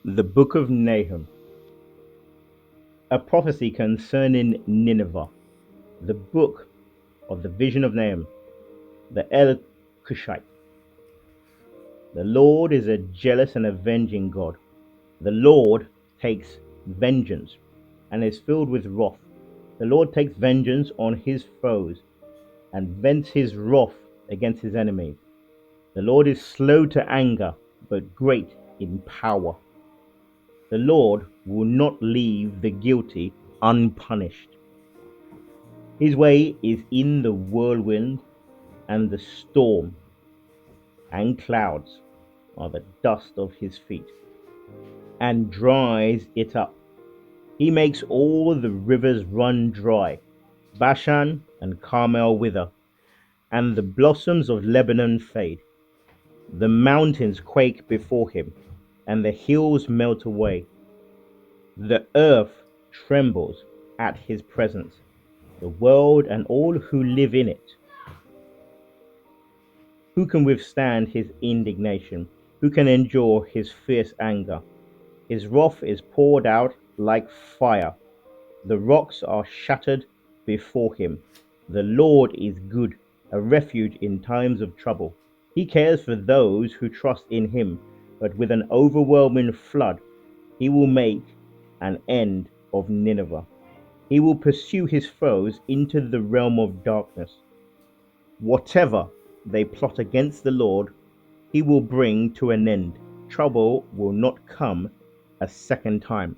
The Book of Nahum, a prophecy concerning Nineveh. The book of the vision of Nahum, the El Cushite. The Lord is a jealous and avenging God. The Lord takes vengeance and is filled with wrath. The Lord takes vengeance on his foes and vents his wrath against his enemies. The Lord is slow to anger, but great in power. The Lord will not leave the guilty unpunished. His way is in the whirlwind, and the storm and clouds are the dust of his feet, and dries it up. He makes all the rivers run dry. Bashan and Carmel wither, and the blossoms of Lebanon fade. The mountains quake before him, and the hills melt away. The earth trembles at his presence, the world and all who live in it. Who can withstand his indignation? Who can endure his fierce anger? His wrath is poured out like fire. The rocks are shattered before him. The Lord is good, a refuge in times of trouble. He cares for those who trust in him, but with an overwhelming flood, he will make an end of Nineveh. He will pursue his foes into the realm of darkness. Whatever they plot against the Lord, he will bring to an end. Trouble will not come a second time.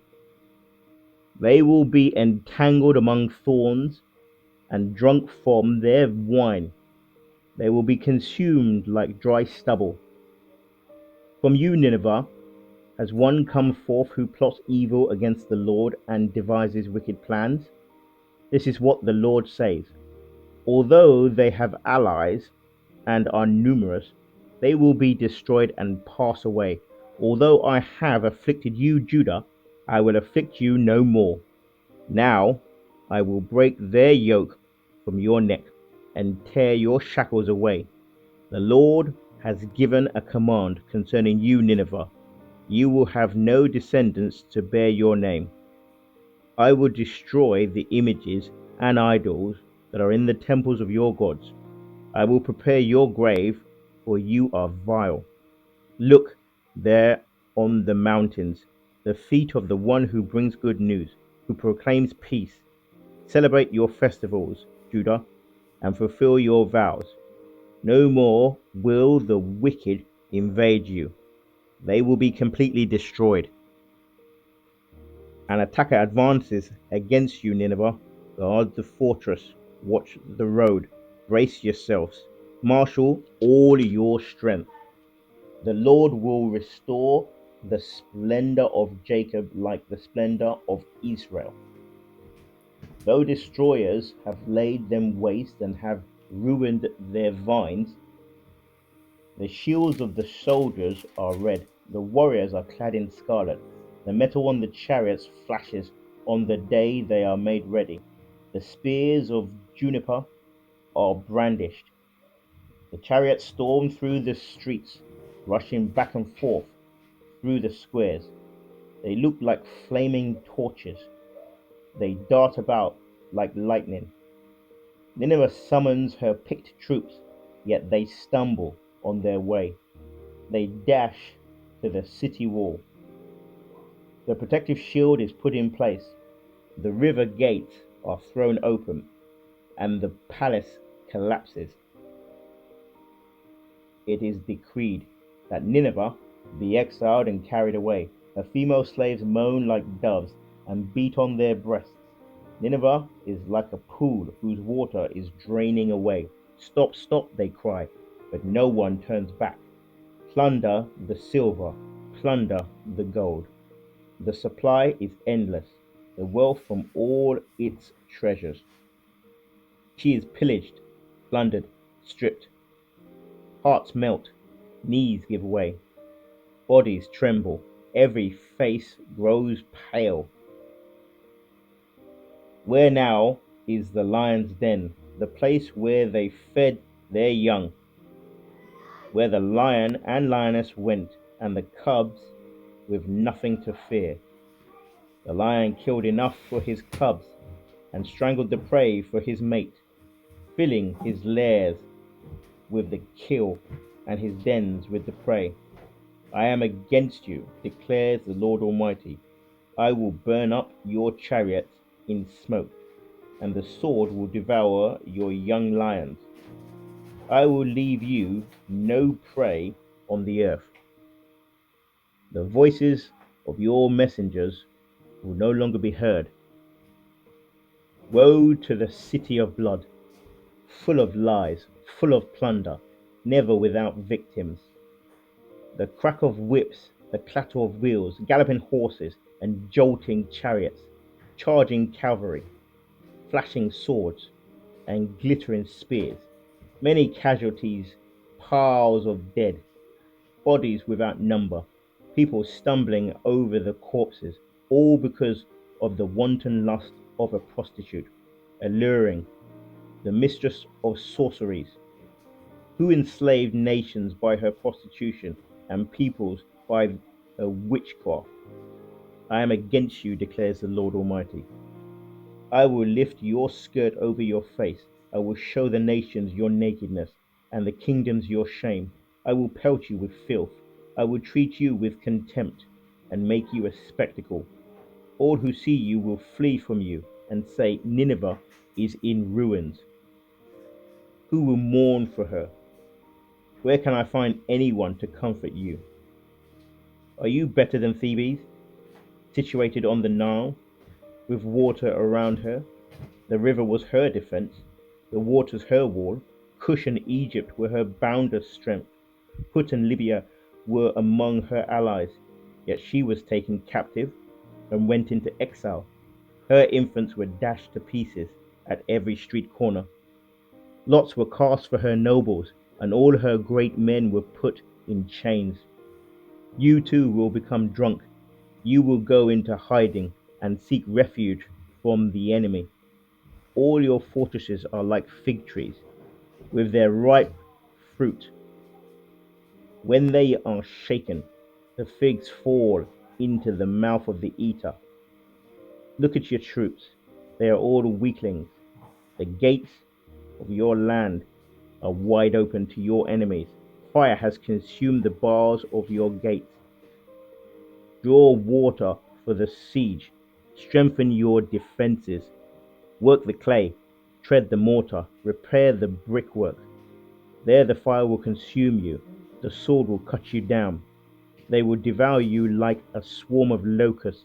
They will be entangled among thorns and drunk from their wine. They will be consumed like dry stubble. From you, Nineveh, has one come forth who plots evil against the Lord and devises wicked plans? This is what the Lord says. Although they have allies and are numerous, they will be destroyed and pass away. Although I have afflicted you, Judah, I will afflict you no more. Now I will break their yoke from your neck and tear your shackles away. The Lord has given a command concerning you, Nineveh. You will have no descendants to bear your name. I will destroy the images and idols that are in the temples of your gods. I will prepare your grave, for you are vile. Look there on the mountains, the feet of the one who brings good news, who proclaims peace. Celebrate your festivals, Judah, and fulfill your vows. No more will the wicked invade you. They will be completely destroyed. An attacker advances against you, Nineveh. Guard the fortress, watch the road, brace yourselves, marshal all your strength. The Lord will restore the splendor of Jacob like the splendor of Israel. Though destroyers have laid them waste and have ruined their vines, the shields of the soldiers are red, the warriors are clad in scarlet, the metal on the chariots flashes on the day they are made ready. The spears of juniper are brandished. The chariots storm through the streets, rushing back and forth through the squares. They look like flaming torches. They dart about like lightning. Nineveh summons her picked troops, yet they stumble on their way. They dash to the city wall. The protective shield is put in place. The river gates are thrown open, and the palace collapses. It is decreed that Nineveh be exiled and carried away. Her female slaves moan like doves and beat on their breasts. Nineveh is like a pool whose water is draining away. Stop, stop, they cry, but no one turns back. Plunder the silver, plunder the gold. The supply is endless, the wealth from all its treasures. She is pillaged, plundered, stripped. Hearts melt, knees give way, bodies tremble, every face grows pale. Where now is the lion's den, the place where they fed their young, where the lion and lioness went, and the cubs with nothing to fear. The lion killed enough for his cubs and strangled the prey for his mate, filling his lairs with the kill and his dens with the prey. I am against you, declares the Lord Almighty. I will burn up your chariots in smoke, and the sword will devour your young lions. I will leave you no prey on the earth. The voices of your messengers will no longer be heard. Woe to the city of blood, full of lies, full of plunder, never without victims. The crack of whips, the clatter of wheels, galloping horses, and jolting chariots, charging cavalry, flashing swords, and glittering spears. Many casualties, piles of dead, bodies without number, people stumbling over the corpses, all because of the wanton lust of a prostitute, alluring, the mistress of sorceries, who enslaved nations by her prostitution and peoples by her witchcraft. I am against you, declares the Lord Almighty. I will lift your skirt over your face. I will show the nations your nakedness and the kingdoms your shame. I will pelt you with filth. I will treat you with contempt and make you a spectacle. All who see you will flee from you and say, Nineveh is in ruins. Who will mourn for her? Where can I find anyone to comfort you? Are you better than Thebes, situated on the Nile, with water around her? The river was her defense, the waters her wall. Cush and Egypt were her boundless strength. Put and Libya were among her allies, yet she was taken captive and went into exile. Her infants were dashed to pieces at every street corner. Lots were cast for her nobles, and all her great men were put in chains. You too will become drunk. You will go into hiding and seek refuge from the enemy. All your fortresses are like fig trees, with their ripe fruit. When they are shaken, the figs fall into the mouth of the eater. Look at your troops. They are all weaklings. The gates of your land are wide open to your enemies. Fire has consumed the bars of your gates. Draw water for the siege. Strengthen your defenses. Work the clay. Tread the mortar. Repair the brickwork. There the fire will consume you. The sword will cut you down. They will devour you like a swarm of locusts,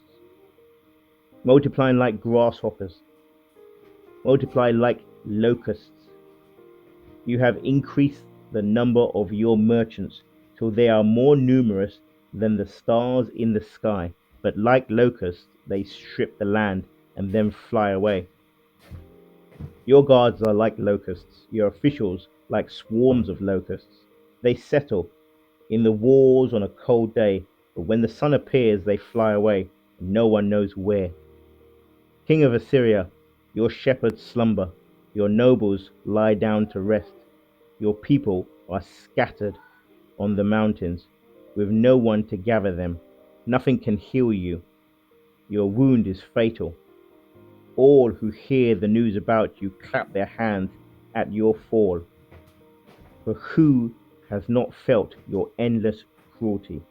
multiplying like grasshoppers. Multiply like locusts. You have increased the number of your merchants till they are more numerous than the stars in the sky. But like locusts, they strip the land and then fly away. Your guards are like locusts, your officials like swarms of locusts. They settle in the walls on a cold day, but when the sun appears, they fly away, and no one knows where. King of Assyria, your shepherds slumber, your nobles lie down to rest. Your people are scattered on the mountains, with no one to gather them. Nothing can heal you. Your wound is fatal. All who hear the news about you clap their hands at your fall. For who has not felt your endless cruelty?